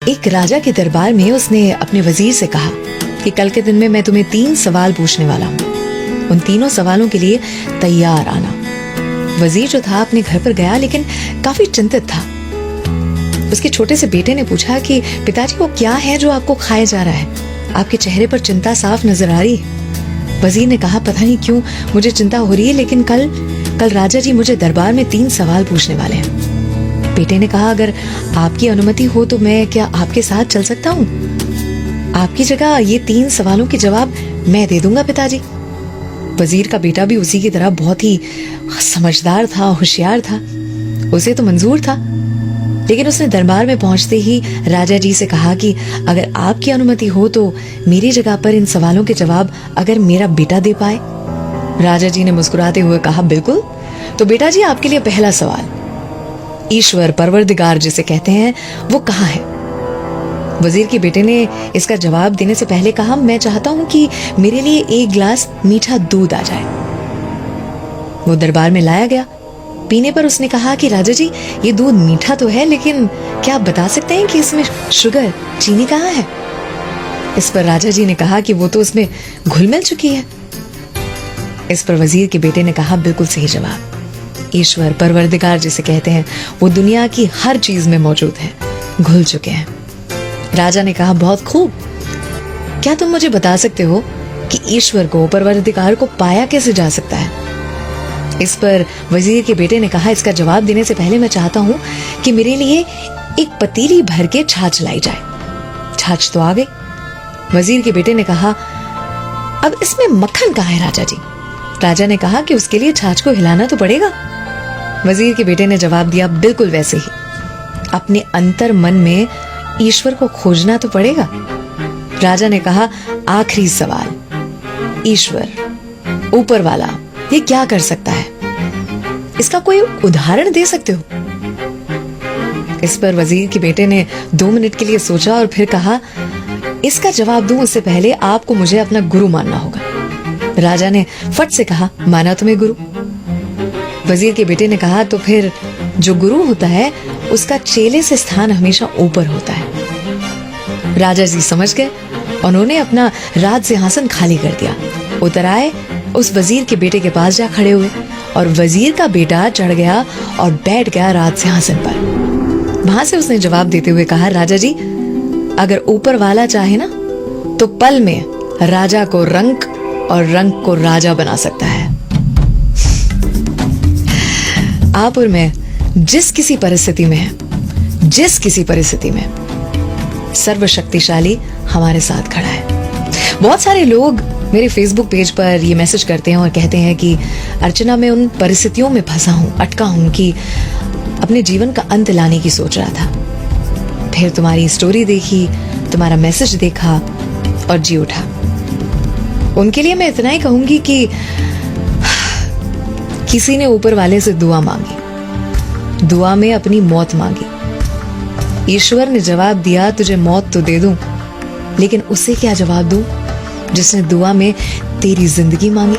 एक राजा के दरबार में उसने अपने वजीर से कहा कि कल के दिन में मैं तुम्हें 3 सवाल पूछने वाला हूँ, उन तीनों सवालों के लिए तैयार आना। वजीर जो था अपने घर पर गया, लेकिन काफी चिंतित था। उसके छोटे से बेटे ने पूछा कि पिताजी वो क्या है जो आपको खाया जा रहा है? आपके चेहरे पर चिंता साफ नजर आ रही है। वजीर ने कहा पता नहीं क्यों मुझे चिंता हो रही है, लेकिन कल राजा जी मुझे दरबार में 3 सवाल पूछने वाले हैं। बेटे ने कहा अगर आपकी अनुमति हो तो मैं क्या आपके साथ चल सकता हूँ? आपकी जगह ये 3 सवालों के जवाब मैं दे दूंगा पिताजी। वजीर का बेटा भी उसी की तरह बहुत ही समझदार था, होशियार था। उसे तो मंजूर था, लेकिन उसने दरबार में पहुंचते ही राजा जी से कहा कि अगर आपकी अनुमति हो तो मेरी जगह पर इन सवालों के जवाब अगर मेरा बेटा दे पाए। राजा जी ने मुस्कुराते हुए कहा बिल्कुल। तो बेटा जी आपके लिए पहला सवाल, ईश्वर परवरदिगार जिसे कहते हैं वो कहाँ है? वजीर के बेटे ने इसका जवाब देने से पहले कहा मैं चाहता हूं कि मेरे लिए 1 गिलास मीठा दूध आ जाए। वो दरबार में लाया गया। पीने पर उसने कहा कि राजा जी ये दूध मीठा तो है, लेकिन क्या आप बता सकते हैं कि इसमें शुगर चीनी कहाँ है? इस पर राजा जी ने कहा कि वो तो उसमें घुल मिल चुकी है। इस पर वजीर के बेटे ने कहा बिल्कुल सही जवाब, ईश्वर परवरदिगार जिसे कहते हैं वो दुनिया की हर चीज में मौजूद है, घुल चुके हैं। राजा ने कहा बहुत खूब। क्या तुम मुझे बता सकते हो कि ईश्वर को, परवरदिगार को पाया कैसे जा सकता है? इस पर वजीर के बेटे ने कहा इसका जवाब देने से पहले मैं चाहता हूं कि मेरे लिए एक पतीली भर के छाछ लाई जाए। छाछ तो आ गई। वजीर के बेटे ने कहा अब इसमें मक्खन कहाँ है राजा जी? राजा ने कहा कि उसके लिए छाछ को हिलाना तो पड़ेगा। वजीर के बेटे ने जवाब दिया बिल्कुल वैसे ही, अपने अंतर मन में ईश्वर को खोजना तो पड़ेगा। राजा ने कहा आखिरी सवाल, ईश्वर ऊपर वाला ये क्या कर सकता है? इसका कोई उदाहरण दे सकते हो? इस पर वजीर के बेटे ने 2 मिनट के लिए सोचा और फिर कहा इसका जवाब दूं उससे पहले आपको मुझे अपना गुरु मानना होगा। राजा ने फट से कहा माना तुम्हें गुरु? वजीर के बेटे ने कहा तो फिर जो गुरु होता है उसका चेले से स्थान हमेशा ऊपर होता है। राजा जी समझ गए। उन्होंने अपना राज सिंहासन खाली कर दिया, उतर आए, उस वजीर के बेटे के पास जा खड़े हुए और वजीर का बेटा चढ़ गया और बैठ गया राज सिंहासन पर। वहां से उसने जवाब देते हुए कहा राजा जी अगर ऊपर वाला चाहे ना तो पल में राजा को रंक और रंक को राजा बना सकता है। आप और मैं जिस किसी परिस्थिति में है, जिस किसी परिस्थिति में सर्वशक्तिशाली हमारे साथ खड़ा है। बहुत सारे लोग मेरे फेसबुक पेज पर ये मैसेज करते हैं और कहते हैं कि अर्चना मैं उन परिस्थितियों में फंसा हूं, अटका हूं कि अपने जीवन का अंत लाने की सोच रहा था, फिर तुम्हारी स्टोरी देखी, तुम्हारा मैसेज देखा और जी उठा। उनके लिए मैं इतना ही कहूंगी कि किसी ने ऊपर वाले से दुआ मांगी, दुआ में अपनी मौत मांगी। ईश्वर ने जवाब दिया तुझे मौत तो दे दूं, लेकिन उसे क्या जवाब दूं जिसने दुआ में तेरी जिंदगी मांगी।